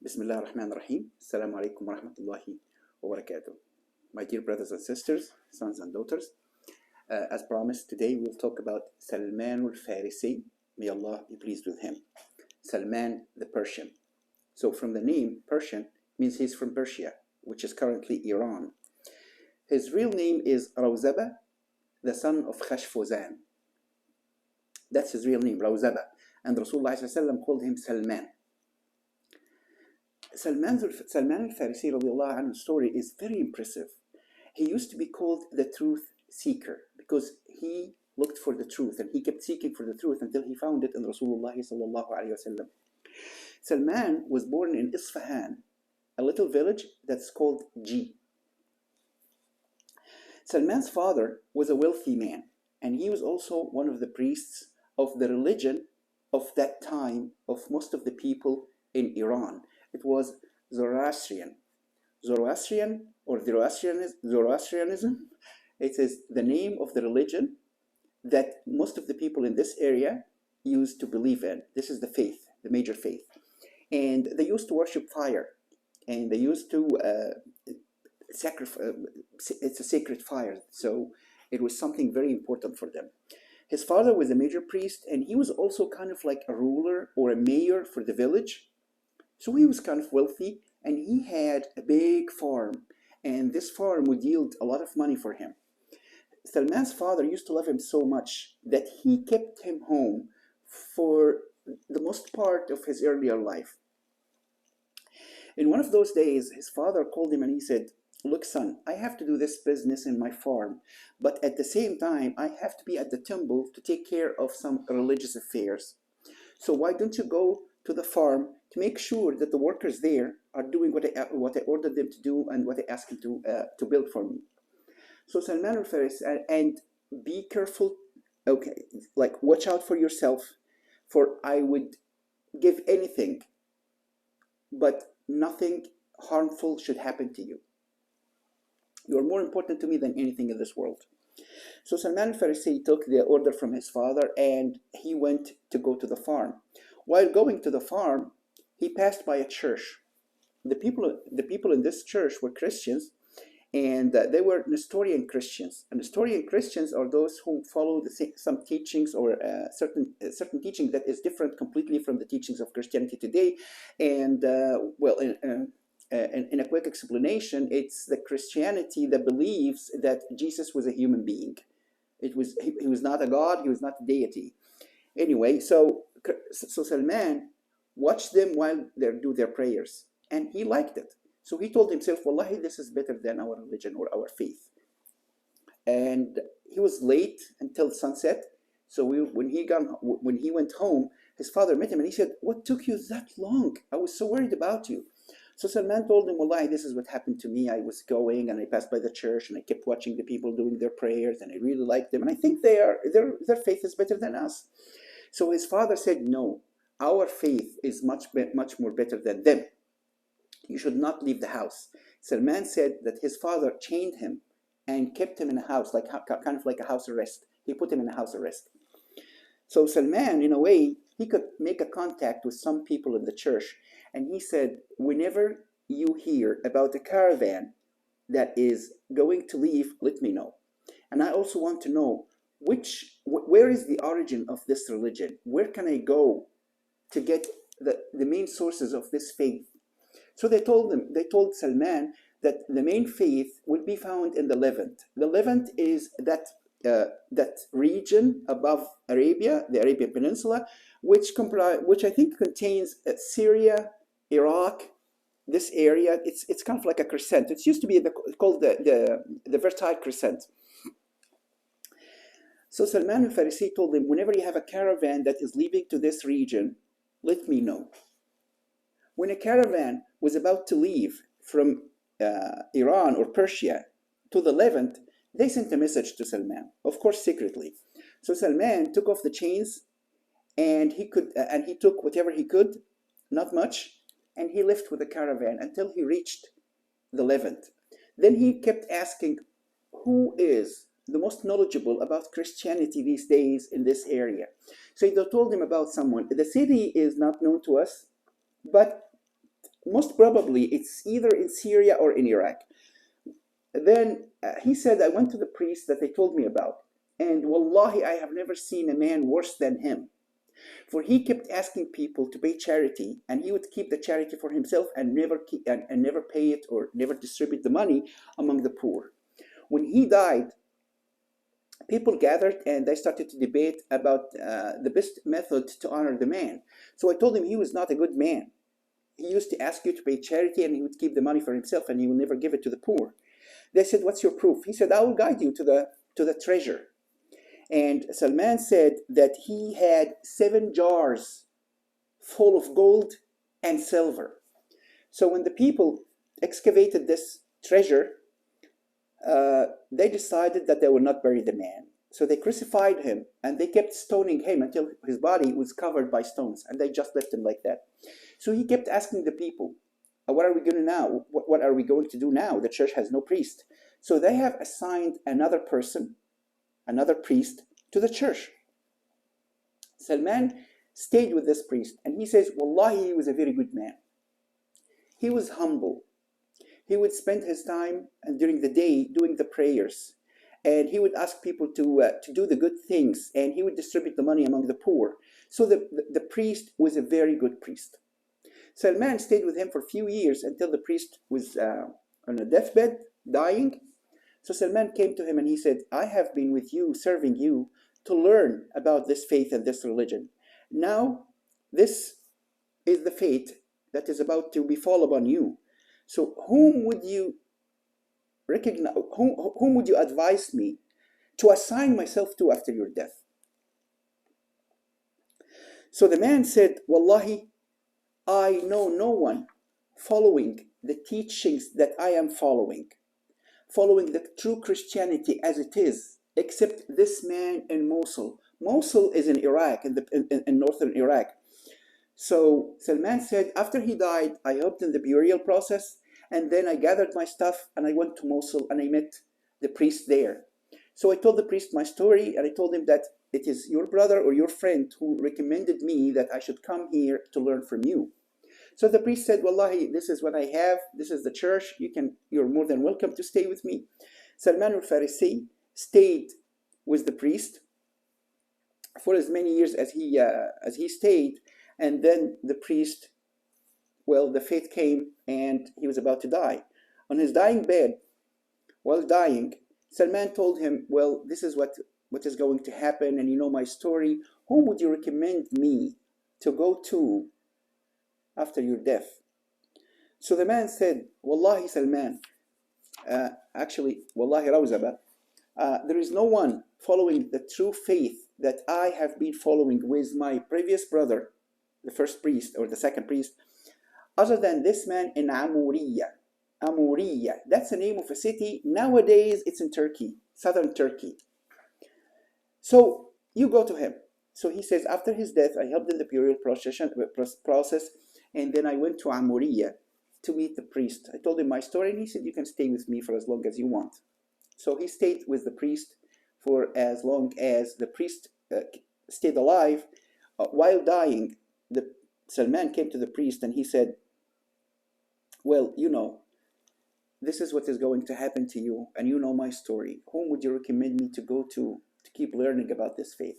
Bismillah ar-Rahman ar-Rahim. Assalamu alaikum wa rahmatullahi wa barakatuh. My dear brothers and sisters, sons and daughters, as promised, today we'll talk about Salman al-Farisii. May Allah be pleased with him. Salman the Persian. So from the name, Persian means he's from Persia, which is currently Iran. His real name is Rawzaba, the son of Khashfuzan. That's his real name, Rawzaba. And Rasulullah ﷺ called him Salman. Salman al-Farisii radiallahu anhu's story is very impressive. He used to be called the truth seeker because he looked for the truth and he kept seeking for the truth until he found it in Rasulullah sallallahu alayhi wasallam. Salman was born in Isfahan, a little village that's called G. Salman's father was a wealthy man, and he was also one of the priests of the religion of that time of most of the people in Iran. It was Zoroastrian. Zoroastrian or Zoroastrianism, it is the name of the religion that most of the people in this area used to believe in. This is the faith, the major faith. And they used to worship fire, and they used to sacrifice. It's a sacred fire, so it was something very important for them. His father was a major priest, and he was also kind of like a ruler or a mayor for the village. So he was kind of wealthy, and he had a big farm, and this farm would yield a lot of money for him. Salman's father used to love him so much that he kept him home for the most part of his earlier life. In one of those days, his father called him and he said, "Look, son, I have to do this business in my farm, but at the same time, I have to be at the temple to take care of some religious affairs. So why don't you go to the farm to make sure that the workers there are doing what I ordered them to do and what I asked them to build for me." So Salman al-Farisii, and be careful, okay, like watch out for yourself, for I would give anything, but nothing harmful should happen to you. You are more important to me than anything in this world. So Salman al-Farisii took the order from his father and he went to go to the farm. While going to the farm, he passed by a church. The people in this church were Christians, and they were Nestorian Christians. And Nestorian Christians are those who follow some teachings or certain teaching that is different completely from the teachings of Christianity today. And in a quick explanation, it's the Christianity that believes that Jesus was a human being. He was not a god, he was not a deity. Anyway, so Salman watched them while they do their prayers, and he liked it. So he told himself, "Wallahi, this is better than our religion or our faith." And he was late until sunset. So when he went home, his father met him and he said, "What took you that long? I was so worried about you." So Salman told him, "Wallahi, this is what happened to me. I was going and I passed by the church and I kept watching the people doing their prayers and I really liked them. And I think their faith is better than us." So his father said, "No, our faith is much more better than them. You should not leave the house." Salman said that his father chained him and kept him in a house, kind of like a house arrest. He put him in a house arrest. So Salman, in a way, he could make a contact with some people in the church. And he said, "Whenever you hear about a caravan that is going to leave, let me know. And I also want to know where is the origin of this religion? Where can I go to get the main sources of this faith?" So they told Salman that the main faith would be found in the Levant. The Levant is that region above Arabia, the Arabian Peninsula, which I think contains Syria, Iraq, this area. It's kind of like a crescent. It used to be called the Fertile Crescent. So Salman al-Farisi told him, "Whenever you have a caravan that is leaving to this region, let me know." When a caravan was about to leave from Iran or Persia to the Levant, they sent a message to Salman, of course secretly. So Salman took off the chains, and he took whatever he could, not much, and he left with the caravan until he reached the Levant. Then he kept asking, "Who is the most knowledgeable about Christianity these days in this area?" So they told him about someone. The city is not known to us, but most probably it's either in Syria or in Iraq. Then he said, I went to the priest that they told me about, and wallahi, I have never seen a man worse than him. For he kept asking people to pay charity, and he would keep the charity for himself and never pay it or never distribute the money among the poor. When he died, people gathered and they started to debate about the best method to honor the man. So I told him he was not a good man. He used to ask you to pay charity and he would keep the money for himself and he would never give it to the poor. They said, what's your proof? He said, I will guide you to the treasure. And Salman said that he had 7 jars full of gold and silver. So when the people excavated this treasure, they decided that they would not bury the man. So they crucified him and they kept stoning him until his body was covered by stones, and they just left him like that. So he kept asking the people, what are we going to now? What are we going to do now? The church has no priest. So they have assigned another person, another priest, to the church. Salman stayed with this priest, and he says, wallahi, he was a very good man. He was humble. He would spend his time during the day doing the prayers, and he would ask people to do the good things, and he would distribute the money among the poor. So the priest was a very good priest. Salman stayed with him for a few years until the priest was on a deathbed, dying. So Salman came to him and he said, I have been with you, serving you, to learn about this faith and this religion. Now, this is the fate that is about to befall upon you. So whom would you recognize, whom would you advise me to assign myself to after your death? So the man said, wallahi, I know no one following the teachings that I am following the true Christianity as it is, except this man in Mosul. Mosul is in Iraq, in northern Iraq. So Salman said, after he died, I helped in the burial process, and then I gathered my stuff and I went to Mosul and I met the priest there. So I told the priest my story, and I told him that it is your brother or your friend who recommended me that I should come here to learn from you. So the priest said, wallahi, this is what I have. This is the church. You're more than welcome to stay with me. Salman al-Farisii stayed with the priest for as many years as he stayed. And then the priest, well, the fate came and he was about to die. On his dying bed, while dying, Salman told him, well, this is what is going to happen, and you know my story. Whom would you recommend me to go to after your death? So the man said, wallahi, Salman, wallahi Rawzaba, there is no one following the true faith that I have been following with my previous brother, the first priest or the second priest, other than this man in Amuriya. Amuriya, that's the name of a city. Nowadays it's in Turkey, southern Turkey. So you go to him. So he says, after his death, I helped in the burial process, and then I went to Amuriya to meet the priest. I told him my story, and he said, you can stay with me for as long as you want. So he stayed with the priest for as long as the priest stayed alive. While dying, Salman came to the priest and he said, well, you know, this is what is going to happen to you, and you know my story. Whom would you recommend me to go to keep learning about this faith?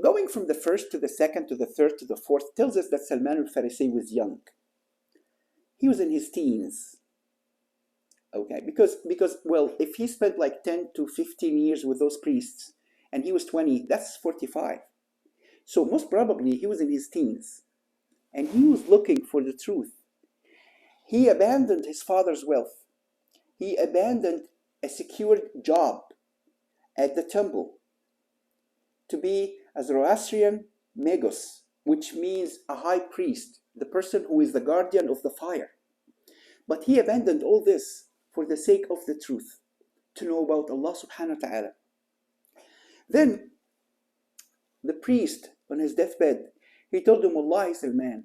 Going from the first to the second to the third to the fourth tells us that Salman al-Farisii was young. He was in his teens. Okay, because well, if he spent like 10 to 15 years with those priests and he was 20, that's 45. So most probably he was in his teens and he was looking for the truth. He abandoned his father's wealth. He abandoned a secured job at the temple to be a Zoroastrian Magos, which means a high priest, the person who is the guardian of the fire. But he abandoned all this for the sake of the truth, to know about Allah subhanahu wa ta'ala. Then the priest on his deathbed, he told him, wallahi Salman,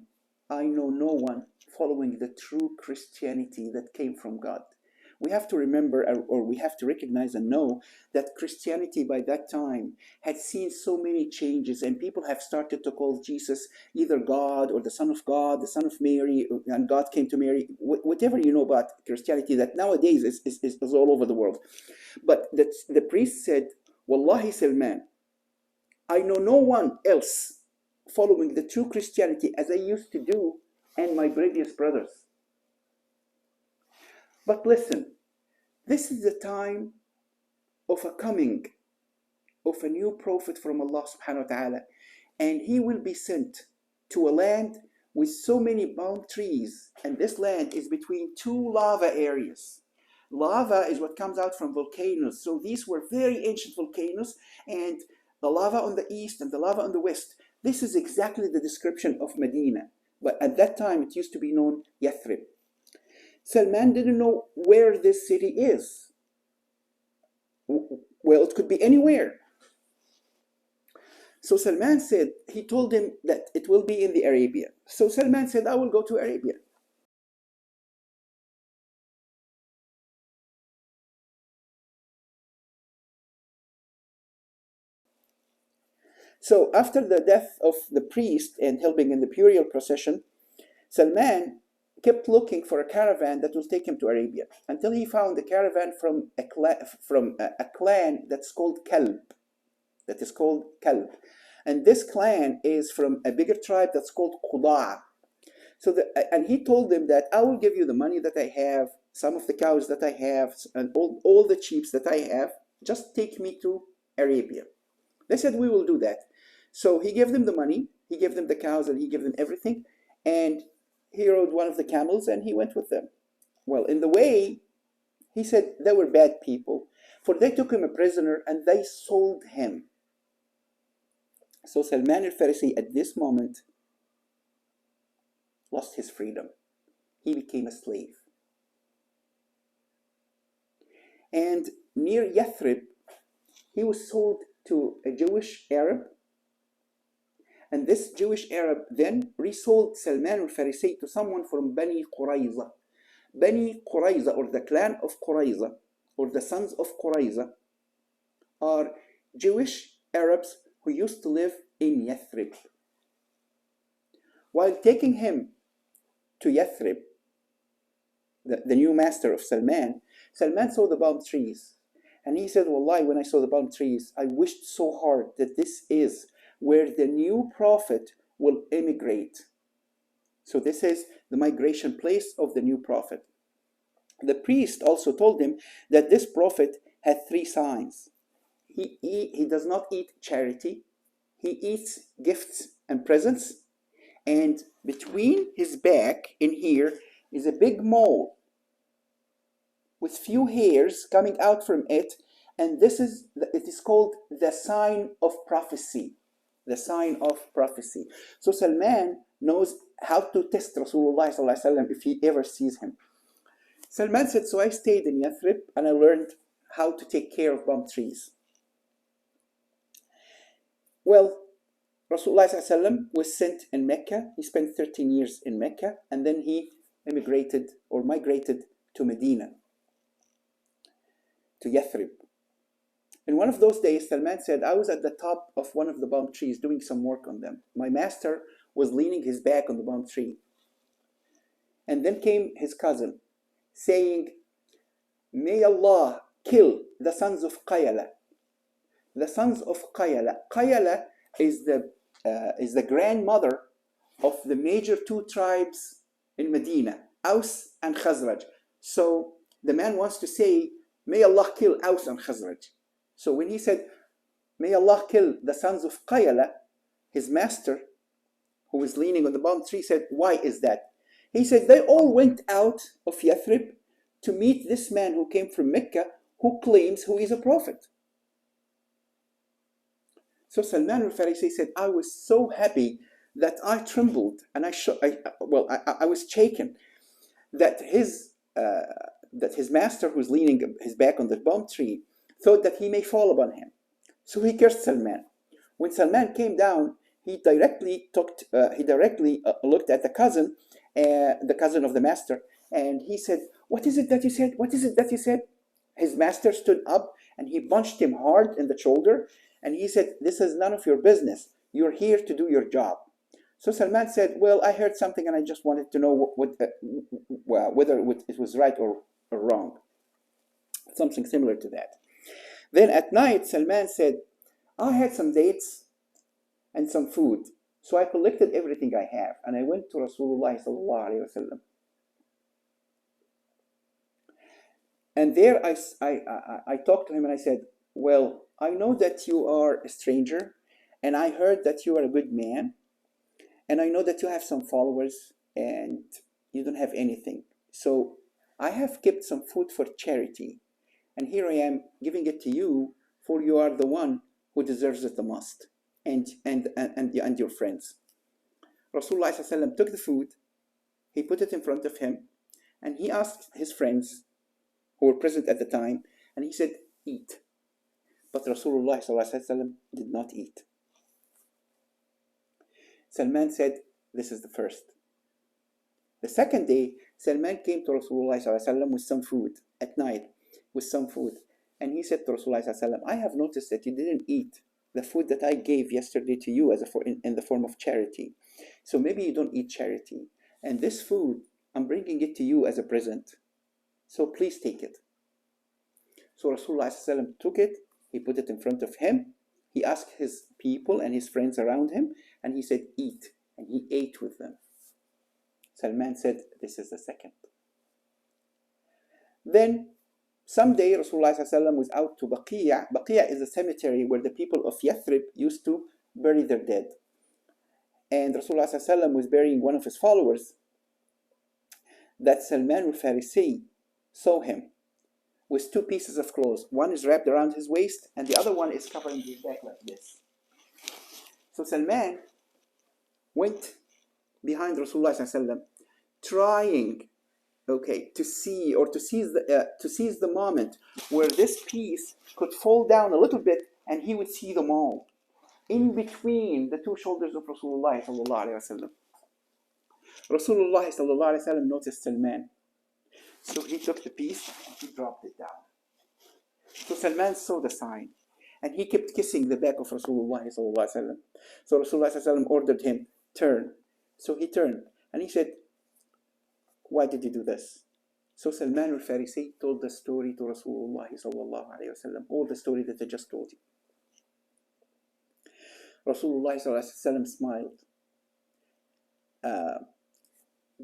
I know no one following the true Christianity that came from God. we have to remember, or we have to recognize and know that Christianity by that time had seen so many changes, and people have started to call Jesus either God or the Son of God, the Son of Mary, and God came to Mary. Whatever you know about Christianity, that nowadays is all over the world. But the priest said, Wallahi Salman, I know no one else following the true Christianity as I used to do and my previous brothers. But listen, this is the time of a coming of a new prophet from Allah subhanahu wa ta'ala, and he will be sent to a land with so many palm trees, and this land is between two lava areas. Lava is what comes out from volcanoes, so these were very ancient volcanoes, and the lava on the east and the lava on the west. This is exactly the description of Medina, but at that time it used to be known Yathrib. Salman didn't know where this city is. Well, it could be anywhere. So Salman said, he told him that it will be in the Arabia. So Salman said, I will go to Arabia. So after the death of the priest and helping in the burial procession, Salman kept looking for a caravan that will take him to Arabia until he found a caravan from a clan that's called Kalb. That is called Kalb. And this clan is from a bigger tribe that's called Qudaa. And he told them that I will give you the money that I have, some of the cows that I have, and all the sheep that I have. Just take me to Arabia. They said, we will do that. So he gave them the money, he gave them the cows, and he gave them everything. And he rode one of the camels and he went with them. Well, in the way, he said they were bad people, for they took him a prisoner and they sold him. So Salman al-Farisii at this moment lost his freedom. He became a slave. And near Yathrib, he was sold to a Jewish Arab. And this Jewish Arab then resold Salman al-Farisii to someone from Bani Qurayza. Bani Qurayza, or the clan of Qurayza, or the sons of Qurayza, are Jewish Arabs who used to live in Yathrib. While taking him to Yathrib, the new master of Salman, Salman saw the palm trees. And he said, Wallahi, when I saw the palm trees, I wished so hard that this is where the new prophet will immigrate. So this is the migration place of the new prophet. The priest also told him that this prophet had three signs. He does not eat charity. He eats gifts and presents. And between his back in here is a big mole with few hairs coming out from it. And it is called the sign of prophecy. The sign of prophecy. So Salman knows how to test Rasulullah if he ever sees him. Salman said, so I stayed in Yathrib and I learned how to take care of palm trees. Well, Rasulullah was sent in Mecca. He spent 13 years in Mecca, and then he migrated to Medina, to Yathrib. In one of those days, Salman said, I was at the top of one of the palm trees doing some work on them. My master was leaning his back on the palm tree. And then came his cousin, saying, may Allah kill the sons of Qayala. The sons of Qayala. Qayala is the grandmother of the major two tribes in Medina, Aus and Khazraj. So the man wants to say, may Allah kill Aus and Khazraj. So when he said, may Allah kill the sons of Qayala, his master, who was leaning on the palm tree, said, why is that? He said, they all went out of Yathrib to meet this man who came from Mecca, who claims who is a prophet. So Salman al-Farisii said, I was so happy that I trembled and I was shaken that his master, who's leaning his back on the palm tree, thought that he may fall upon him. So he cursed Salman. When Salman came down, he directly looked at the cousin of the master, and he said, What is it that you said? What is it that you said? His master stood up and he punched him hard in the shoulder, and he said, this is none of your business. You're here to do your job. So Salman said, well, I heard something and I just wanted to know whether it was right or wrong. Something similar to that. Then at night, Salman said, I had some dates and some food. So I collected everything I have and I went to Rasulullah sallallahu alayhi wa sallam. And there I talked to him and I said, well, I know that you are a stranger, and I heard that you are a good man, and I know that you have some followers and you don't have anything. So I have kept some food for charity, and here I am giving it to you, for you are the one who deserves it the most, and your friends. Rasulullah ﷺ took the food, he put it in front of him, and he asked his friends who were present at the time, and he said, eat. But Rasulullah ﷺ did not eat. Salman said, this is the first. The second day, Salman came to Rasulullah ﷺ with some food at night, with some food. And he said to Rasulullah ﷺ, I have noticed that you didn't eat the food that I gave yesterday to you in the form of charity. So maybe you don't eat charity. And this food, I'm bringing it to you as a present. So please take it. So Rasulullah ﷺ took it, he put it in front of him, he asked his people and his friends around him, and he said, eat. And he ate with them. Salman said, this is the second. Then, someday Rasulullah ﷺ was out to Baqiyah. Baqiyah is a cemetery where the people of Yathrib used to bury their dead. And Rasulullah ﷺ was burying one of his followers, that Salman al-Farisii saw him with two pieces of clothes. One is wrapped around his waist and the other one is covering his back like this. So Salman went behind Rasulullah ﷺ, trying, to seize the moment where this piece could fall down a little bit and he would see them all in between the two shoulders of Rasulullah ﷺ. Rasulullah ﷺ noticed Salman. So he took the piece and he dropped it down. So Salman saw the sign and he kept kissing the back of Rasulullah ﷺ. So Rasulullah ﷺ ordered him, turn. So he turned and he said, why did you do this? So Salman al-Farisii told the story to Rasulullah ﷺ, all the story that I just told you. Rasulullah ﷺ smiled.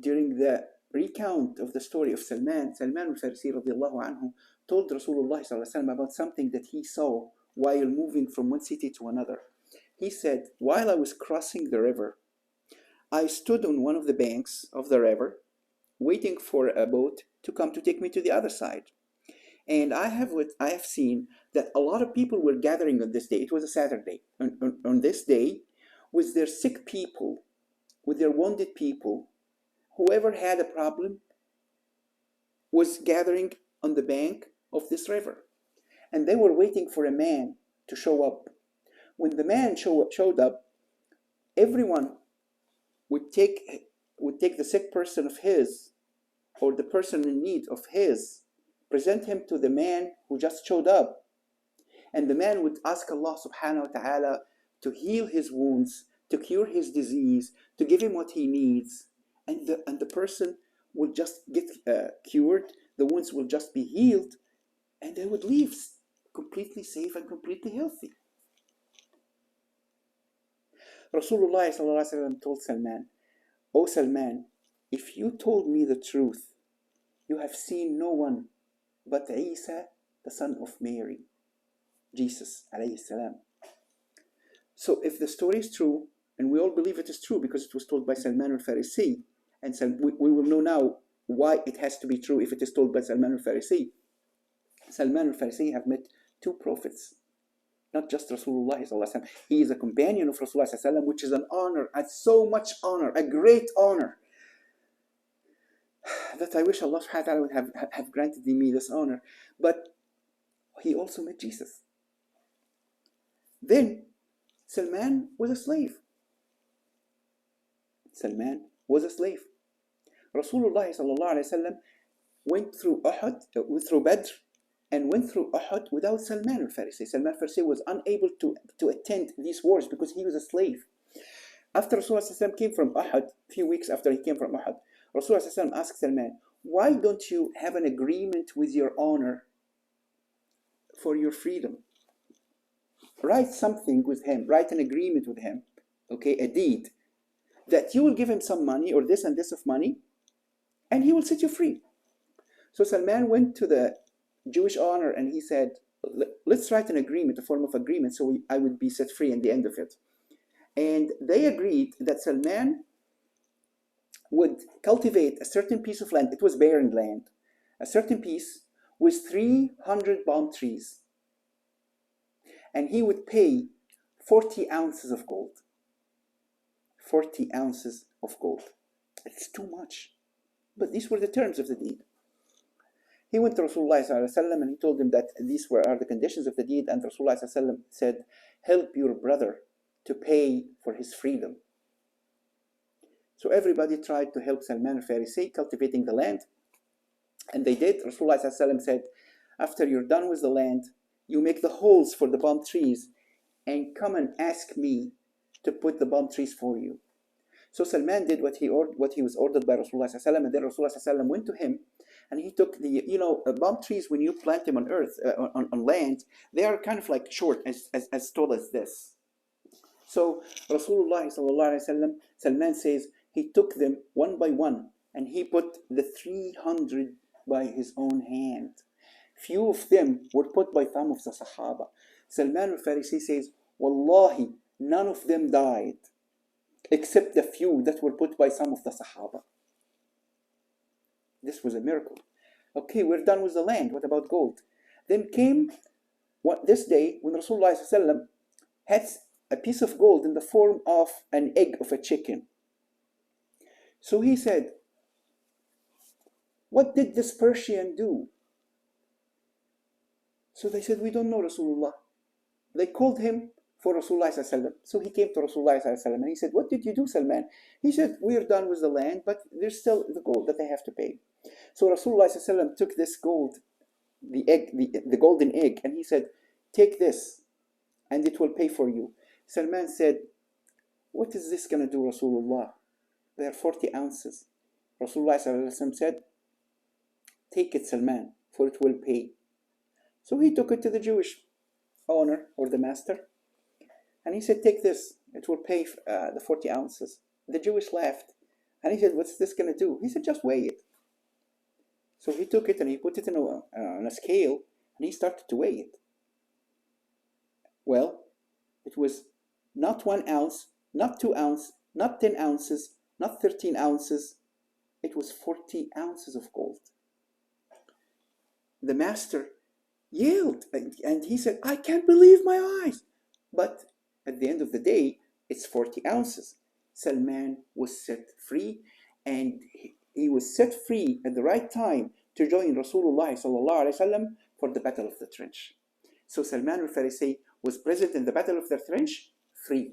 During the recount of the story of Salman al-Farisii radiallahu anhu told Rasulullah ﷺ about something that he saw while moving from one city to another. He said, while I was crossing the river, I stood on one of the banks of the river, waiting for a boat to come to take me to the other side. And I have seen that a lot of people were gathering on this day. It was a Saturday. On this day, with their sick people, with their wounded people, whoever had a problem was gathering on the bank of this river. And they were waiting for a man to show up. When the man showed up, everyone would take the sick person of his, or the person in need of his, present him to the man who just showed up. And the man would ask Allah subhanahu wa ta'ala to heal his wounds, to cure his disease, to give him what he needs. And the person will just get cured, the wounds will just be healed, and they would leave completely safe and completely healthy. Rasulullah ﷺ told Salman, O Salman, if you told me the truth, you have seen no one but Isa, the son of Mary, Jesus alayhi salam. So if the story is true, and we all believe it is true because it was told by Salman al-Farisii, and we will know now why it has to be true if it is told by Salman al-Farisii. Salman al-Farisii have met two prophets, not just Rasulullah ﷺ. He is a companion of Rasulullah ﷺ, which is an honor, so much honor, a great honor, that I wish Allah subhanahu wa ta'ala would have granted me this honor. But he also met Jesus. Then Salman was a slave. Salman was a slave. Rasulullah ﷺ went through Uhud, through Badr, and went through Uhud without Salman al-Farisi. Salman al-Farisi was unable to attend these wars because he was a slave. After Rasulullah came from Uhud, a few weeks after he came from Uhud, Rasulullah asked Salman, why don't you have an agreement with your owner for your freedom? Write something with him, write an agreement with him, okay, a deed, that you will give him some money or this and this of money, and he will set you free. So Salman went to the Jewish owner and he said, let's write an agreement, a form of agreement, so I would be set free in the end of it. And they agreed that Salman would cultivate a certain piece of land. It was barren land, a certain piece with 300 palm trees. And he would pay 40 ounces of gold. 40 ounces of gold. It's too much. But these were the terms of the deed. He went to Rasulullah and he told him that these are the conditions of the deed, and Rasulullah said, help your brother to pay for his freedom. So everybody tried to help Salman al-Farisi cultivating the land, and they did. Rasulullah said, after you're done with the land, you make the holes for the palm trees and come and ask me to put the palm trees for you. So Salman did what he was ordered by Rasulullah, and then Rasulullah went to him, and he took the, palm trees, when you plant them on earth, on land, they are kind of like short, as tall as this. So Rasulullah Salman says he took them one by one, and he put the 300 by his own hand. Few of them were put by some of the Sahaba. Salman al-Farisi says, Wallahi, none of them died, except the few that were put by some of the Sahaba. This was a miracle. Okay, we're done with the land. What about gold? Then came this day when Rasulullah had a piece of gold in the form of an egg of a chicken. So he said, what did this Persian do? So they said, we don't know, Rasulullah. They called him for Rasulullah. So he came to Rasulullah and he said, what did you do, Salman? He said, we're done with the land, but there's still the gold that they have to pay. So Rasulullah took this gold, the golden egg, and he said, take this and it will pay for you. Salman said, what is this going to do, Rasulullah? They are 40 ounces. Rasulullah said, take it, Salman, for it will pay. So he took it to the Jewish owner or the master, and he said, take this, it will pay the 40 ounces. The Jewish laughed, and he said, what's this going to do? He said, just weigh it. So he took it and he put it on a scale, and he started to weigh it. Well, it was not 1 ounce, not 2 ounces, not 10 ounces, not 13 ounces. It was 40 ounces of gold. The master yelled, and he said, I can't believe my eyes. But at the end of the day, it's 40 ounces. Salman was set free, and he was set free at the right time to join Rasulullah for the Battle of the Trench. So Salman al-Farisi was present in the Battle of the Trench, free.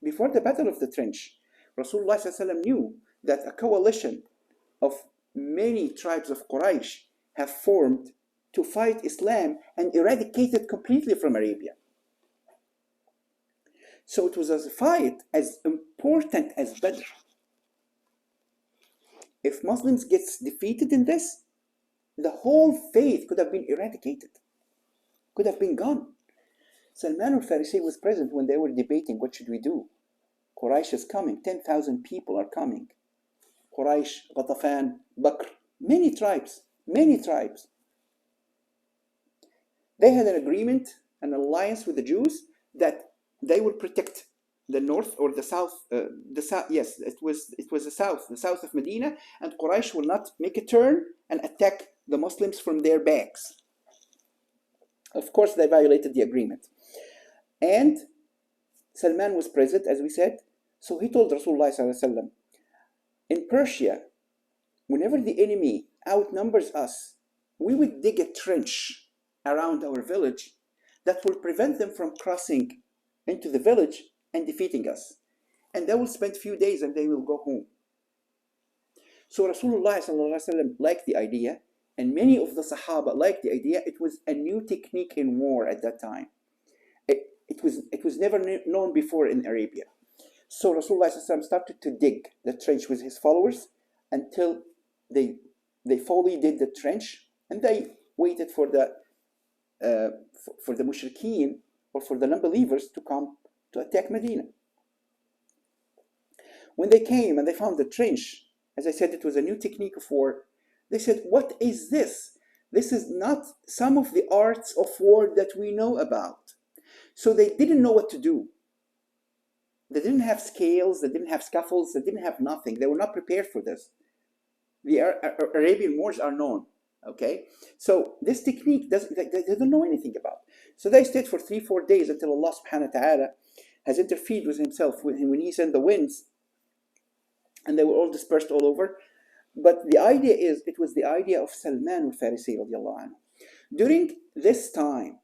Before the Battle of the Trench, Rasulullah knew that a coalition of many tribes of Quraysh have formed to fight Islam and eradicate it completely from Arabia. So it was a fight as important as Badr. If Muslims gets defeated in this, the whole faith could have been eradicated, could have been gone. Salman al-Farisi was present when they were debating, what should we do? Quraysh is coming, 10,000 people are coming. Quraysh, Ghatafan, Bakr, many tribes. They had an agreement, an alliance with the Jews, that they would protect the north or the south. Yes, it was the south of Medina, and Quraysh will not make a turn and attack the Muslims from their backs. Of course, they violated the agreement. And Salman was present, as we said. So he told Rasulullah ﷺ, in Persia, whenever the enemy outnumbers us, we would dig a trench around our village that will prevent them from crossing into the village and defeating us. And they will spend a few days and they will go home. So Rasulullah sallallahu alaihi wasallam liked the idea, and many of the Sahaba liked the idea. It was a new technique in war at that time. It was never known before in Arabia. So Rasulullah sallallahu alaihi wasallam started to dig the trench with his followers until they fully did the trench, and they waited for the mushrikeen, or for the non-believers, to come to attack Medina. When they came and they found the trench, as I said, it was a new technique of war. They said, "What is this? This is not some of the arts of war that we know about." So they didn't know what to do. They didn't have scales, they didn't have scaffolds, they didn't have nothing. They were not prepared for this. The Arabian wars are known, okay? So this technique, they don't know anything about. So they stayed for 3-4 days until Allah subhanahu wa ta'ala has interfered with himself when he sent the winds, and they were all dispersed all over. But the idea is, it was the idea of Salman al-Farisii radiallahu anhu. During this time,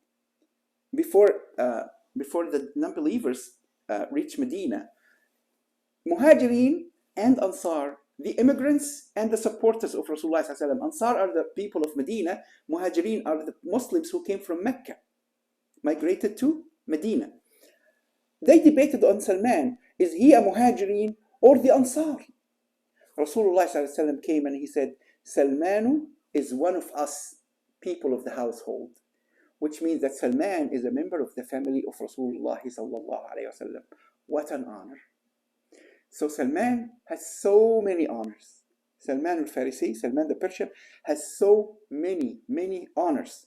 before the non-believers reached Medina, Muhajirin and Ansar, the immigrants and the supporters of Rasulullah sallallahu alaihi wasallam. Ansar are the people of Medina. Muhajirin are the Muslims who came from Mecca, migrated to Medina. They debated on Salman. Is he a Muhajirin or the Ansar? Rasulullah sallallahu alaihi wasallam came and he said, Salmanu is one of us, people of the household, which means that Salman is a member of the family of Rasulullah sallallahu alaihi wasallam. What an honor. So Salman has so many honors. Salman al-Farisii, Salman the Persian, has so many honors.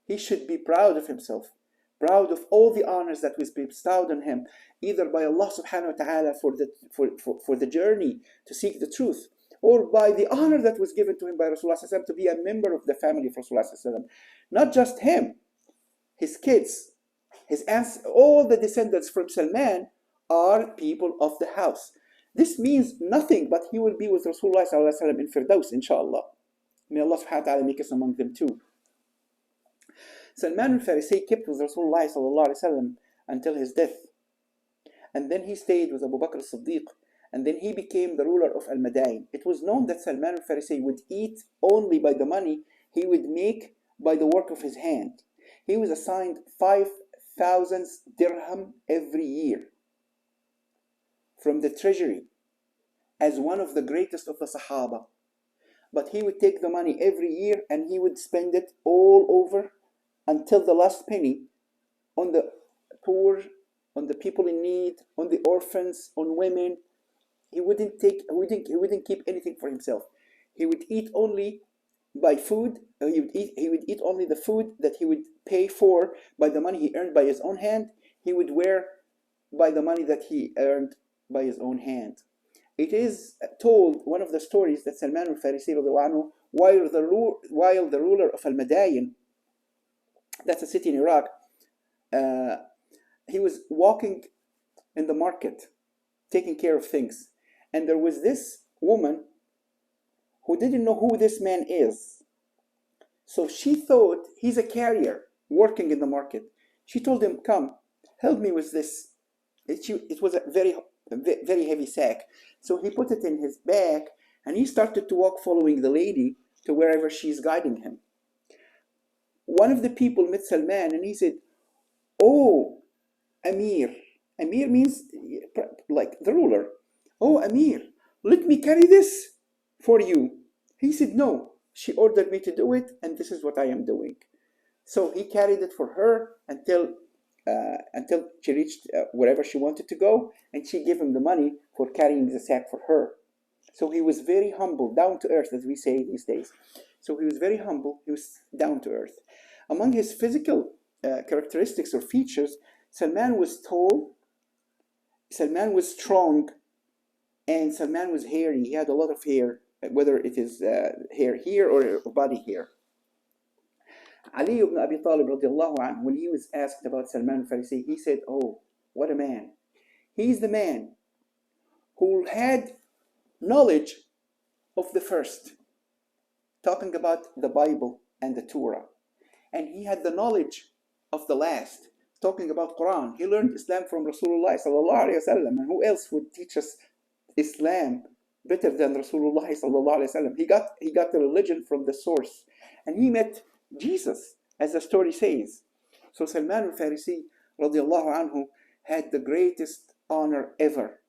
He should be proud of himself, proud of all the honors that was bestowed on him, either by Allah subhanahu wa ta'ala for the journey to seek the truth, or by the honor that was given to him by Rasulullah sallallahu alaihi wasallam to be a member of the family of Rasulullah sallallahu alaihi wasallam. Not just him, his kids, his aunts, all the descendants from Salman are people of the house. This means nothing but he will be with Rasulullah sallallahu alaihi wasallam in Firdaus, inshallah. May Allah subhanahu wa ta'ala make us among them too. Salman al-Farisi kept with Rasulullah sallallahu alaihi wasallam until his death. And then he stayed with Abu Bakr as-Siddiq, and then he became the ruler of Al-Madain. It was known that Salman al-Farisi would eat only by the money he would make by the work of his hand. He was assigned 5,000 dirham every year from the treasury as one of the greatest of the Sahaba. But he would take the money every year and he would spend it all over until the last penny on the poor, on the people in need, on the orphans, on women. He wouldn't keep anything for himself. He would eat only by food. He would eat only the food that he would pay for by the money he earned by his own hand. He would wear by the money that he earned by his own hand. It is told, one of the stories, that Salman al-Farisi, while the ruler of Al-Madain, that's a city in Iraq, he was walking in the market, taking care of things. And there was this woman who didn't know who this man is. So she thought he's a carrier working in the market. She told him, "Come, help me with this." It was a very heavy sack. So he put it in his bag and he started to walk following the lady to wherever she's guiding him. One of the people met Salman and he said, "Oh, Amir." Amir means like the ruler. "Oh, Amir, let me carry this for you." He said, "No, she ordered me to do it and this is what I am doing." So he carried it for her until she reached wherever she wanted to go, and she gave him the money for carrying the sack for her. So he was very humble, down to earth, as we say these days. So he was very humble, he was down to earth. Among his physical characteristics or features, Salman was tall, Salman was strong, and Salman was hairy. He had a lot of hair, whether it is hair here or body hair. Ali ibn Abi Talib radiallahu anhu, when he was asked about Salman al-Farisi, he said, "Oh, what a man. He's the man who had knowledge of the first," talking about the Bible and the Torah. "And he had the knowledge of the last," talking about Quran. He learned Islam from Rasulullah sallallahu alaihi wasallam. And who else would teach us Islam better than Rasulullah sallallahu alaihi wasallam. He got the religion from the source, and he met Jesus, as the story says. So Salman al-Farisi radiallahu anhu had the greatest honor ever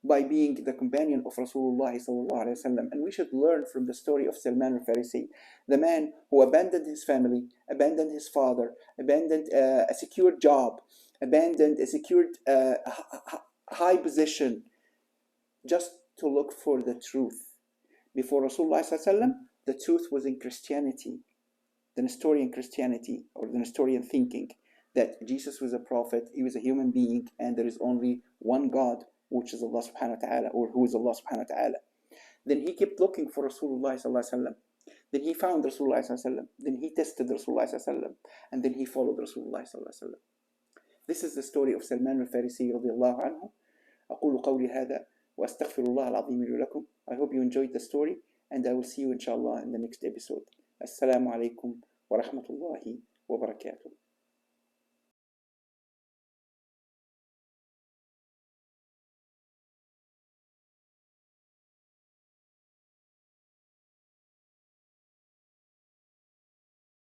by being the companion of Rasulullah sallallahu alaihi wasallam. And we should learn from the story of Salman al-Farisi, the man who abandoned his family, abandoned his father, abandoned a secured job, abandoned a secured high position, just to look for the truth. Before Rasulullah sallallahu alaihi wasallam, the truth was in Christianity, the Nestorian Christianity, or the Nestorian thinking that Jesus was a prophet, he was a human being, and there is only one God, which is Allah subhanahu wa ta'ala, or who is Allah subhanahu wa ta'ala. Then he kept looking for Rasulullah sallallahu alaihi wasallam. Then he found Rasulullah sallallahu alaihi wasallam. Then he tested Rasulullah sallallahu alaihi wasallam. And then he followed Rasulullah sallallahu alaihi wasallam. This is the story of Salman al-Farisi radiallahu anhu. أقول قولي هذا وأستغفر الله العظيم لي ولكم. I hope you enjoyed the story, and I will see you inshallah in the next episode. Assalamu alaikum wa rahmatullahi wa barakatuh.